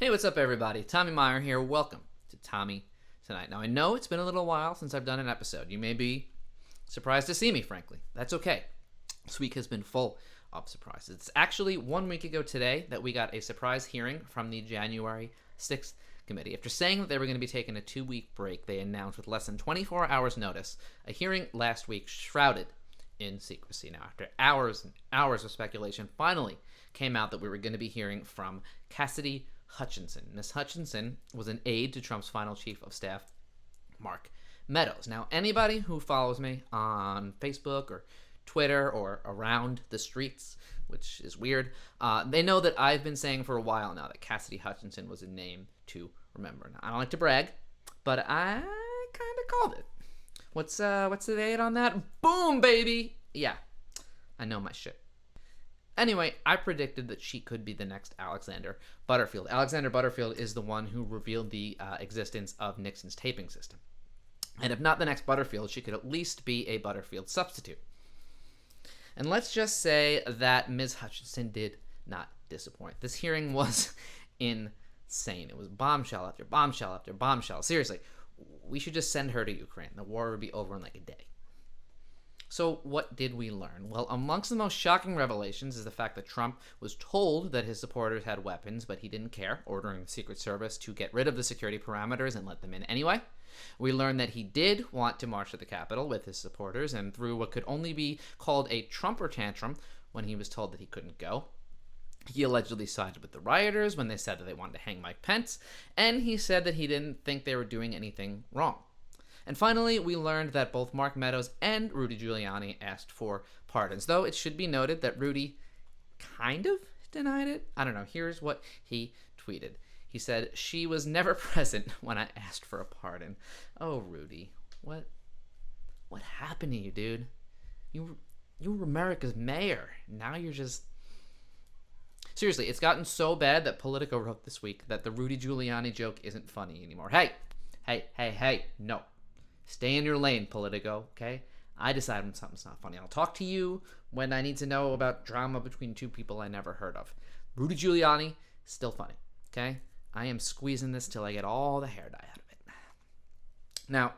Hey, what's up, everybody? Tommy Meyer here. Welcome to Tommy Tonight. Now, I know it's been a little while since I've done an episode. You may be surprised to see me, frankly. That's okay. This week has been full of surprises. It's actually 1 week ago today that we got a surprise hearing from the January 6th committee. After saying that they were going to be taking a 2-week break, they announced with less than 24 hours notice a hearing last week shrouded in secrecy. Now, after hours and hours of speculation, finally came out that we were going to be hearing from Cassidy Hutchinson. Ms. Hutchinson was an aide to Trump's final chief of staff, Mark Meadows. Now, anybody who follows me on Facebook or Twitter or around the streets, which is weird, they know that I've been saying for a while now that Cassidy Hutchinson was a name to remember. Now, I don't like to brag, but I kind of called it. What's the date on that? Boom, baby! Yeah, I know my shit. Anyway, I predicted that she could be the next Alexander Butterfield. Alexander Butterfield is the one who revealed the existence of Nixon's taping system. And if not the next Butterfield, she could at least be a Butterfield substitute. And let's just say that Ms. Hutchinson did not disappoint. This hearing was insane. It was bombshell after bombshell after bombshell. Seriously, we should just send her to Ukraine. The war would be over in like a day. So what did we learn? Well, amongst the most shocking revelations is the fact that Trump was told that his supporters had weapons, but he didn't care, ordering the Secret Service to get rid of the security parameters and let them in anyway. We learned that he did want to march to the Capitol with his supporters and threw what could only be called a Trumper tantrum when he was told that he couldn't go. He allegedly sided with the rioters when they said that they wanted to hang Mike Pence, and he said that he didn't think they were doing anything wrong. And finally, we learned that both Mark Meadows and Rudy Giuliani asked for pardons, though it should be noted that Rudy kind of denied it. I don't know. Here's what he tweeted. He said, "She was never present when I asked for a pardon." Oh, Rudy, what happened to you, dude? You were America's mayor. Now you're just... Seriously, it's gotten so bad that Politico wrote this week that the Rudy Giuliani joke isn't funny anymore. Hey, no. Stay in your lane, Politico, okay? I decide when something's not funny. I'll talk to you when I need to know about drama between two people I never heard of. Rudy Giuliani, still funny, okay? I am squeezing this till I get all the hair dye out of it. Now,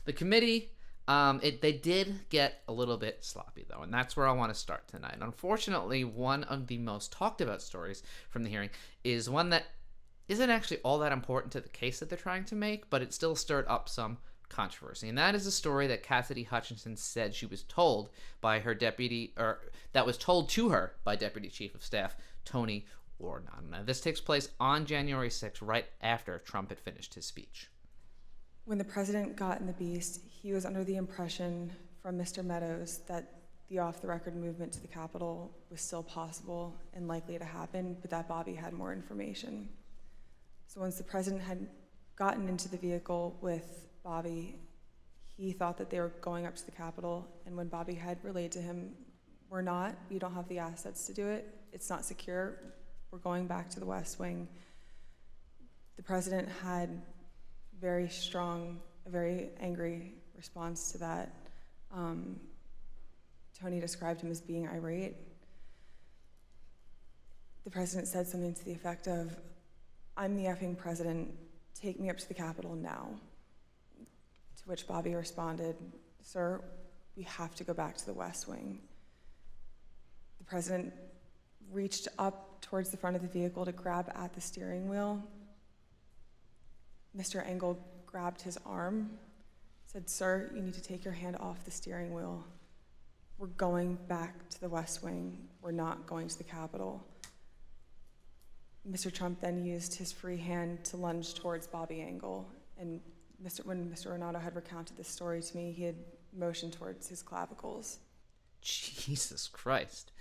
the committee, they did get a little bit sloppy, though, and that's where I want to start tonight. Unfortunately, one of the most talked about stories from the hearing is one that isn't actually all that important to the case that they're trying to make, but it still stirred up some controversy. And that is a story that Cassidy Hutchinson said she was told by her deputy, or that was told to her by Deputy Chief of Staff Tony Ornan. Now, this takes place on January 6th, right after Trump had finished his speech. When the president got in the beast, he was under the impression from Mr. Meadows that the off-the-record movement to the Capitol was still possible and likely to happen, but that Bobby had more information. So once the president had gotten into the vehicle with Bobby, he thought that they were going up to the Capitol, and when Bobby had relayed to him, we don't have the assets to do it, it's not secure, we're going back to the West Wing, the president had a very angry response to that. Tony described him as being irate. The president said something to the effect of, "I'm the effing president, take me up to the Capitol now." To which Bobby responded, "Sir, we have to go back to the West Wing." The president reached up towards the front of the vehicle to grab at the steering wheel. Mr. Engel grabbed his arm, said, "Sir, you need to take your hand off the steering wheel. We're going back to the West Wing. We're not going to the Capitol." Mr. Trump then used his free hand to lunge towards Bobby Engel, and when Mr. Renato had recounted this story to me, he had motioned towards his clavicles. Jesus Christ.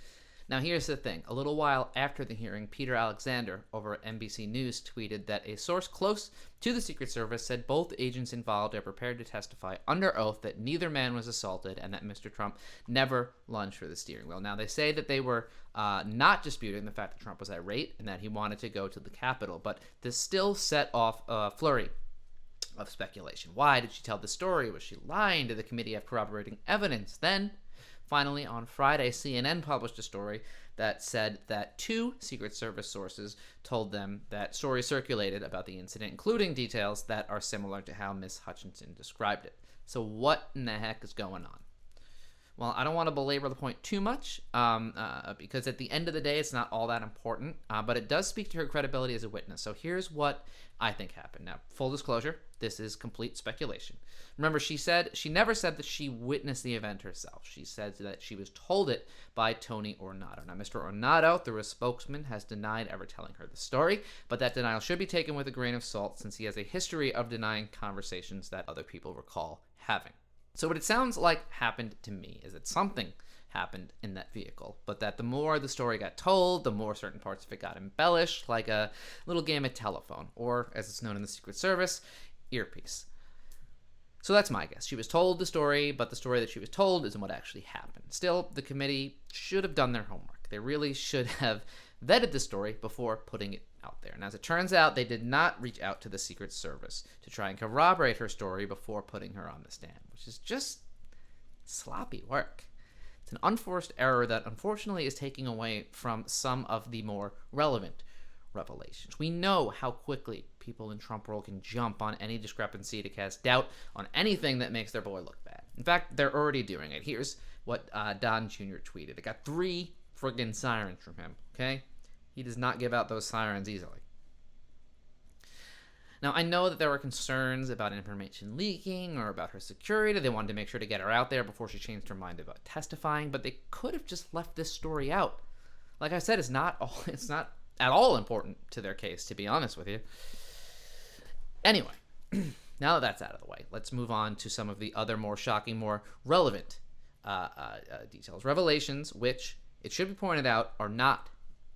Now, here's the thing. A little while after the hearing, Peter Alexander over at NBC News tweeted that a source close to the Secret Service said both agents involved are prepared to testify under oath that neither man was assaulted and that Mr. Trump never lunged for the steering wheel. Now, they say that they were not disputing the fact that Trump was irate and that he wanted to go to the Capitol, but this still set off a flurry of speculation. Why did she tell the story? Was she lying? Did the committee have corroborating evidence? Then Finally, on Friday, CNN published a story that said that 2 Secret Service sources told them that stories circulated about the incident, including details that are similar to how Ms. Hutchinson described it. So what in the heck is going on? Well, I don't want to belabor the point too much because at the end of the day, it's not all that important, but it does speak to her credibility as a witness. So here's what I think happened. Now, full disclosure, this is complete speculation. Remember, she never said that she witnessed the event herself. She said that she was told it by Tony Ornato. Now, Mr. Ornato, through a spokesman, has denied ever telling her the story, but that denial should be taken with a grain of salt since he has a history of denying conversations that other people recall having. So what it sounds like happened to me is that something happened in that vehicle, but that the more the story got told, the more certain parts of it got embellished, like a little game of telephone, or as it's known in the Secret Service, earpiece. So that's my guess. She was told the story, but the story that she was told isn't what actually happened. Still, the committee should have done their homework. They really should have vetted the story before putting it out there. And as it turns out, they did not reach out to the Secret Service to try and corroborate her story before putting her on the stand, which is just sloppy work. It's an unforced error that unfortunately is taking away from some of the more relevant revelations. We know how quickly people in Trump world can jump on any discrepancy to cast doubt on anything that makes their boy look bad. In fact, they're already doing it. Here's what Don Jr. tweeted. It got 3 friggin' sirens from him, okay? He does not give out those sirens easily. Now, I know that there were concerns about information leaking or about her security. They wanted to make sure to get her out there before she changed her mind about testifying, but they could have just left this story out. Like I said, it's not at all important to their case, to be honest with you. Anyway, now that that's out of the way, let's move on to some of the other more shocking, more relevant details. Revelations, which, it should be pointed out, are not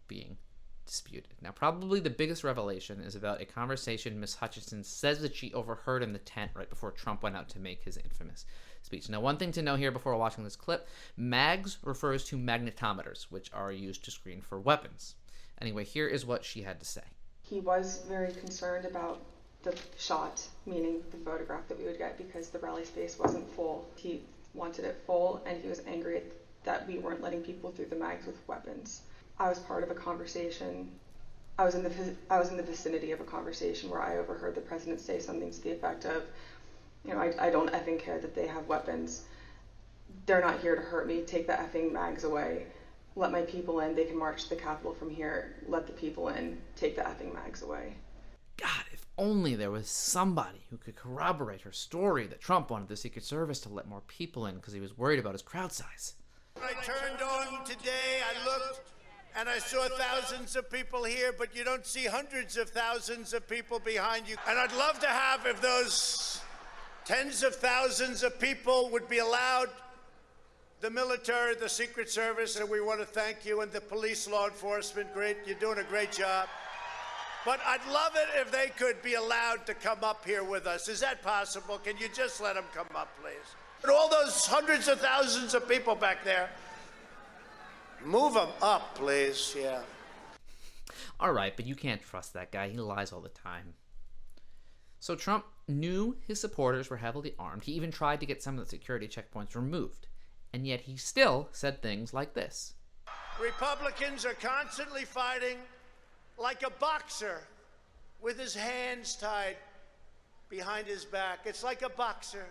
being disputed. Now, probably the biggest revelation is about a conversation Ms. Hutchinson says that she overheard in the tent right before Trump went out to make his infamous speech. Now, one thing to know here before watching this clip, MAGs refers to magnetometers, which are used to screen for weapons. Anyway, here is what she had to say. He was very concerned about the shot, meaning the photograph that we would get, because the rally space wasn't full. He wanted it full, and he was angry that we weren't letting people through the mags with weapons. I was part of a conversation. I was in the vicinity of a conversation where I overheard the president say something to the effect of, I don't effing care that they have weapons. They're not here to hurt me. Take the effing mags away. Let my people in. They can march to the Capitol from here. Let the people in. Take the effing mags away. God, if only there was somebody who could corroborate her story that Trump wanted the Secret Service to let more people in because he was worried about his crowd size. When I turned on today, I looked and I saw thousands of people here, but you don't see hundreds of thousands of people behind you. And I'd love to have, if those tens of thousands of people would be allowed, the military, the Secret Service, and we want to thank you, and the police, law enforcement, great, you're doing a great job. But I'd love it if they could be allowed to come up here with us. Is that possible? Can you just let them come up, please? And all those hundreds of thousands of people back there, move them up, please, yeah. All right, but you can't trust that guy. He lies all the time. So Trump knew his supporters were heavily armed. He even tried to get some of the security checkpoints removed. And yet he still said things like this. Republicans are constantly fighting like a boxer with his hands tied behind his back. It's like a boxer.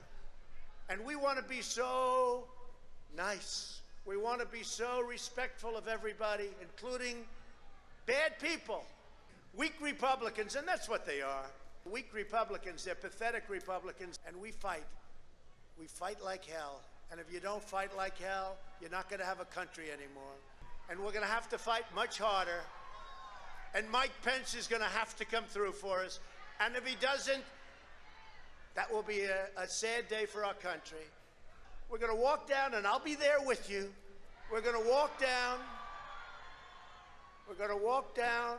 And we want to be so nice. We want to be so respectful of everybody, including bad people. Weak Republicans, and that's what they are. Weak Republicans, they're pathetic Republicans, and we fight. We fight like hell. And if you don't fight like hell, you're not going to have a country anymore. And we're going to have to fight much harder. And Mike Pence is going to have to come through for us. And if he doesn't, that will be a sad day for our country. We're going to walk down, and I'll be there with you. We're going to walk down. We're going to walk down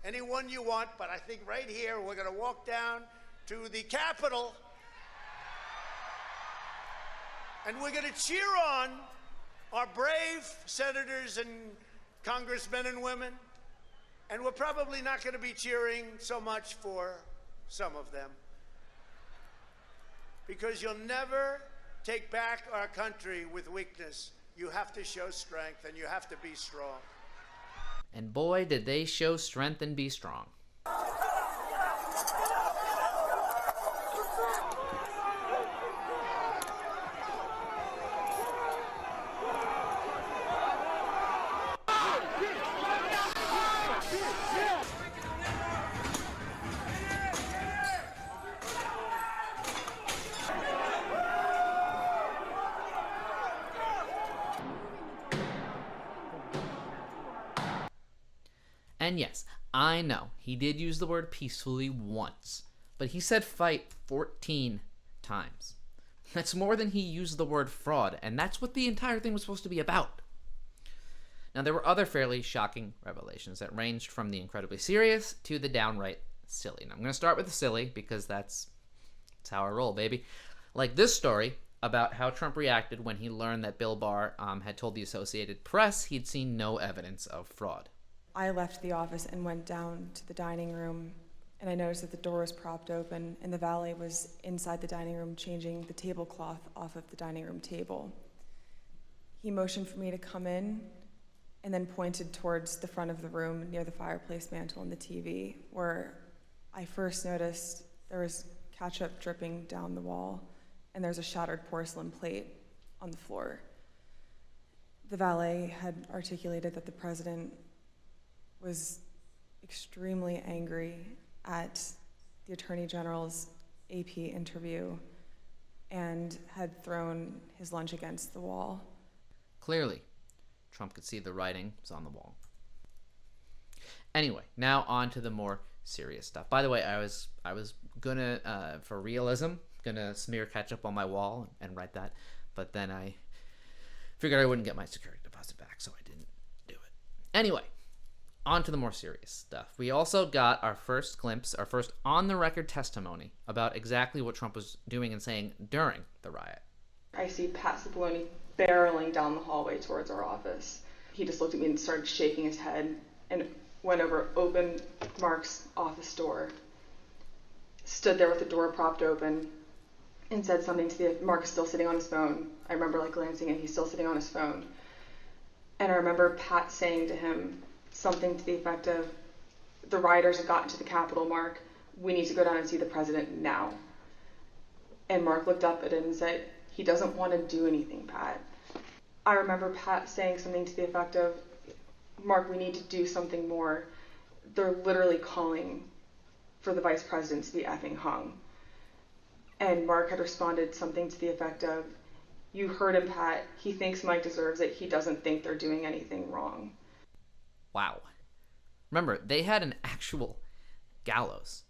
anyone you want, but I think right here we're going to walk down to the Capitol. And we're going to cheer on our brave senators and congressmen and women. And we're probably not going to be cheering so much for some of them. Because you'll never take back our country with weakness. You have to show strength, and you have to be strong. And boy, did they show strength and be strong. And yes, I know, he did use the word peacefully once, but he said fight 14 times. That's more than he used the word fraud, and that's what the entire thing was supposed to be about. Now, there were other fairly shocking revelations that ranged from the incredibly serious to the downright silly. Now, I'm going to start with the silly because that's how I roll, baby. Like this story about how Trump reacted when he learned that Bill Barr had told the Associated Press he'd seen no evidence of fraud. I left the office and went down to the dining room, and I noticed that the door was propped open, and the valet was inside the dining room changing the tablecloth off of the dining room table. He motioned for me to come in, and then pointed towards the front of the room near the fireplace mantle and the TV, where I first noticed there was ketchup dripping down the wall, and there's a shattered porcelain plate on the floor. The valet had articulated that the president was extremely angry at the Attorney General's AP interview and had thrown his lunch against the wall. Clearly, Trump could see the writing was on the wall. Anyway, now on to the more serious stuff. By the way, I was gonna, for realism, gonna smear ketchup on my wall and write that, but then I figured I wouldn't get my security deposit back, so I didn't do it. Anyway, on to the more serious stuff. We also got our first glimpse, our first on-the-record testimony about exactly what Trump was doing and saying during the riot. I see Pat Cipollone barreling down the hallway towards our office. He just looked at me and started shaking his head and went over, opened Mark's office door, stood there with the door propped open, and said something to the, Mark is still sitting on his phone. I remember glancing and he's still sitting on his phone. And I remember Pat saying to him something to the effect of, the rioters have gotten to the Capitol, Mark. We need to go down and see the president now. And Mark looked up at him and said, he doesn't want to do anything, Pat. I remember Pat saying something to the effect of, Mark, we need to do something more. They're literally calling for the vice president to be effing hung. And Mark had responded something to the effect of, you heard him, Pat. He thinks Mike deserves it. He doesn't think they're doing anything wrong. Wow. Remember, they had an actual gallows.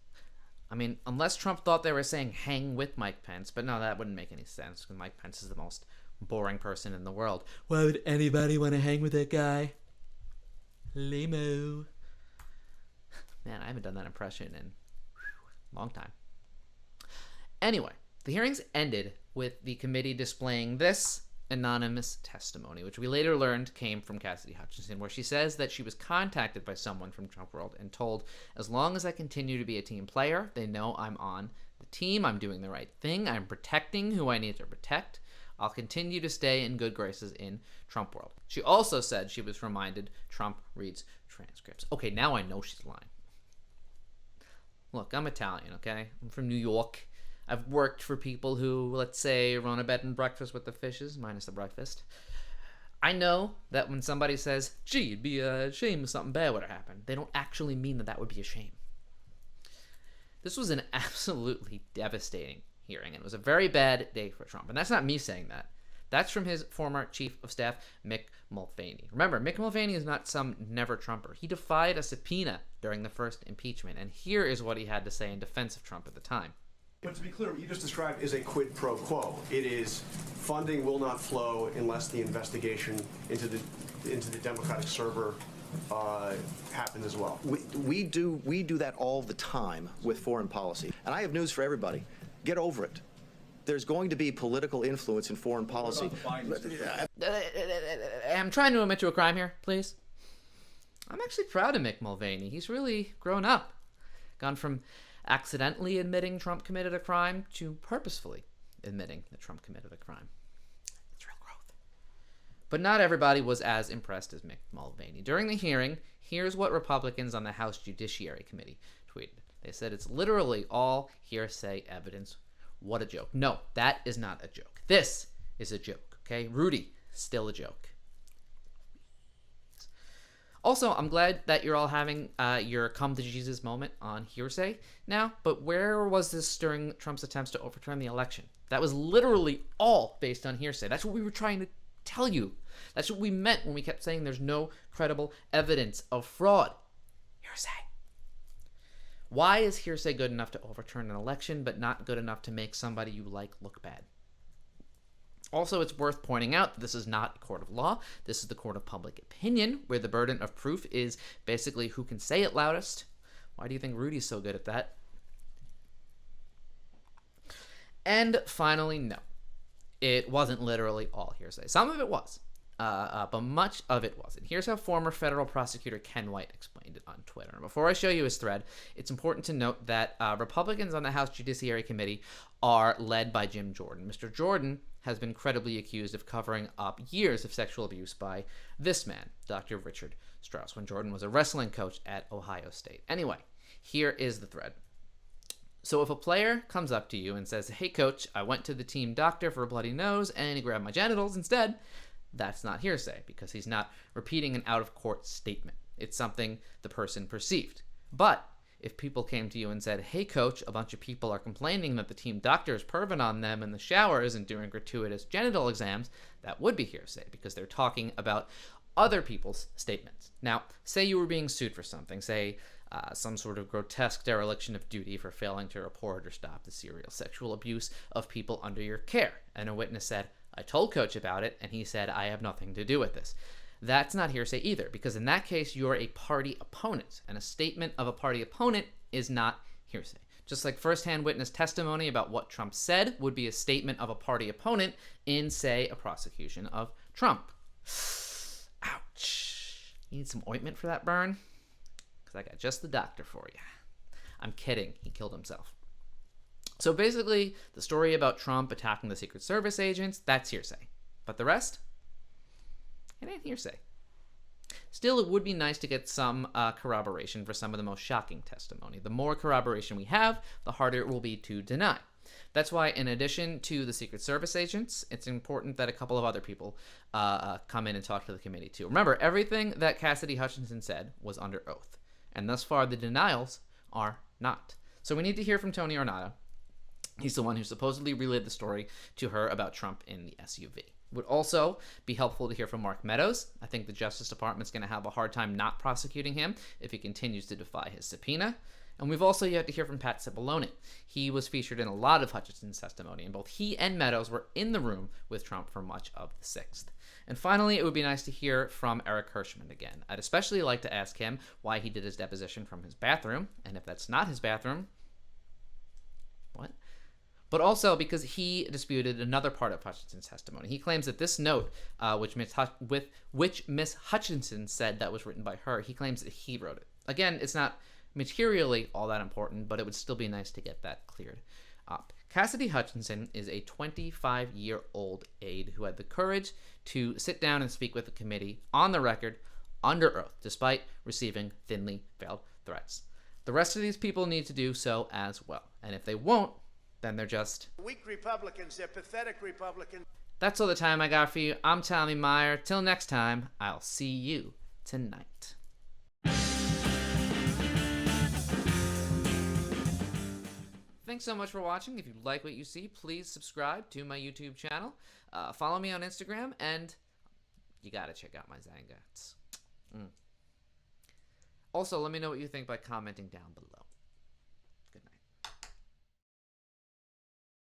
I mean, unless Trump thought they were saying hang with Mike Pence, but no, that wouldn't make any sense because Mike Pence is the most boring person in the world. Why would anybody want to hang with that guy? Lame-o. Man, I haven't done that impression in a long time. Anyway, the hearings ended with the committee displaying this anonymous testimony, which we later learned came from Cassidy Hutchinson, where she says that she was contacted by someone from Trump World and told, as long as I continue to be a team player, they know I'm on the team, I'm doing the right thing, I'm protecting who I need to protect, I'll continue to stay in good graces in Trump World. She also said she was reminded Trump reads transcripts. Okay, now I know she's lying. Look, I'm Italian, okay? I'm from New York. I've worked for people who, let's say, run a bed and breakfast with the fishes, minus the breakfast. I know that when somebody says, gee, it'd be a shame if something bad would have happened, they don't actually mean that that would be a shame. This was an absolutely devastating hearing, and it was a very bad day for Trump. And that's not me saying that. That's from his former chief of staff, Mick Mulvaney. Remember, Mick Mulvaney is not some never-Trumper. He defied a subpoena during the first impeachment, and here is what he had to say in defense of Trump at the time. But to be clear, what you just described is a quid pro quo. It is funding will not flow unless the investigation into the Democratic server happens as well. We do that all the time with foreign policy. And I have news for everybody. Get over it. There's going to be political influence in foreign policy. I'm trying to admit to a crime here, please. I'm actually proud of Mick Mulvaney. He's really grown up. Gone from accidentally admitting Trump committed a crime to purposefully admitting that Trump committed a crime. It's real growth. But not everybody was as impressed as Mick Mulvaney. During the hearing, here's what Republicans on the House Judiciary Committee tweeted. They said it's literally all hearsay evidence. What a joke. No, that is not a joke. This is a joke, okay? Rudy, still a joke. Also, I'm glad that you're all having your come to Jesus moment on hearsay now, but where was this during Trump's attempts to overturn the election? That was literally all based on hearsay. That's what we were trying to tell you. That's what we meant when we kept saying there's no credible evidence of fraud. Hearsay. Why is hearsay good enough to overturn an election, but not good enough to make somebody you like look bad? Also, it's worth pointing out that this is not a court of law. This is the court of public opinion, where the burden of proof is basically who can say it loudest. Why do you think Rudy's so good at that? And finally, no. It wasn't literally all hearsay. Some of it was, but much of it wasn't. Here's how former federal prosecutor Ken White explained it on Twitter. And before I show you his thread, it's important to note that Republicans on the House Judiciary Committee are led by Jim Jordan. Mr. Jordan has been credibly accused of covering up years of sexual abuse by this man, Dr. Richard Strauss, when Jordan was a wrestling coach at Ohio State. Anyway, here is the thread. So if a player comes up to you and says, "Hey coach, I went to the team doctor for a bloody nose and he grabbed my genitals instead," that's not hearsay because he's not repeating an out-of-court statement. It's something the person perceived. But if people came to you and said, "Hey coach, a bunch of people are complaining that the team doctor is perving on them in the showers and doing gratuitous genital exams," that would be hearsay because they're talking about other people's statements. Now, say you were being sued for something, say some sort of grotesque dereliction of duty for failing to report or stop the serial sexual abuse of people under your care, and a witness said, "I told coach about it," and he said, "I have nothing to do with this." That's not hearsay either, because in that case, you're a party opponent, and a statement of a party opponent is not hearsay. Just like firsthand witness testimony about what Trump said would be a statement of a party opponent in, say, a prosecution of Trump. Ouch. You need some ointment for that burn? Because I got just the doctor for you. I'm kidding. He killed himself. So basically, the story about Trump attacking the Secret Service agents, that's hearsay. But the rest? It ain't hearsay. Still, it would be nice to get some corroboration for some of the most shocking testimony. The more corroboration we have, the harder it will be to deny. That's why, in addition to the Secret Service agents, it's important that a couple of other people come in and talk to the committee too. Remember, everything that Cassidy Hutchinson said was under oath. And thus far, the denials are not. So we need to hear from Tony Ornato. He's the one who supposedly relayed the story to her about Trump in the SUV. Would also be helpful to hear from Mark Meadows. I think the Justice Department's going to have a hard time not prosecuting him if he continues to defy his subpoena. And we've also yet to hear from Pat Cipollone. He was featured in a lot of Hutchinson's testimony, and both he and Meadows were in the room with Trump for much of the 6th. And finally, it would be nice to hear from Eric Hirschman again. I'd especially like to ask him why he did his deposition from his bathroom, and if that's not his bathroom, what? But also because he disputed another part of Hutchinson's testimony. He claims that this note, which Miss Hutchinson said that was written by her, he claims that he wrote it. Again, it's not materially all that important, but it would still be nice to get that cleared up. Cassidy Hutchinson is a 25-year-old aide who had the courage to sit down and speak with the committee on the record, under oath, despite receiving thinly veiled threats. The rest of these people need to do so as well. And if they won't, then they're just Weak Republicans, they're pathetic Republicans. That's all the time I got for you. I'm Tommy Meyer. Till next time, I'll see you tonight. Thanks so much for watching. If you like what you see, please subscribe to my YouTube channel. Follow me on Instagram, and you gotta check out my Zangots. Also, let me know what you think by commenting down below.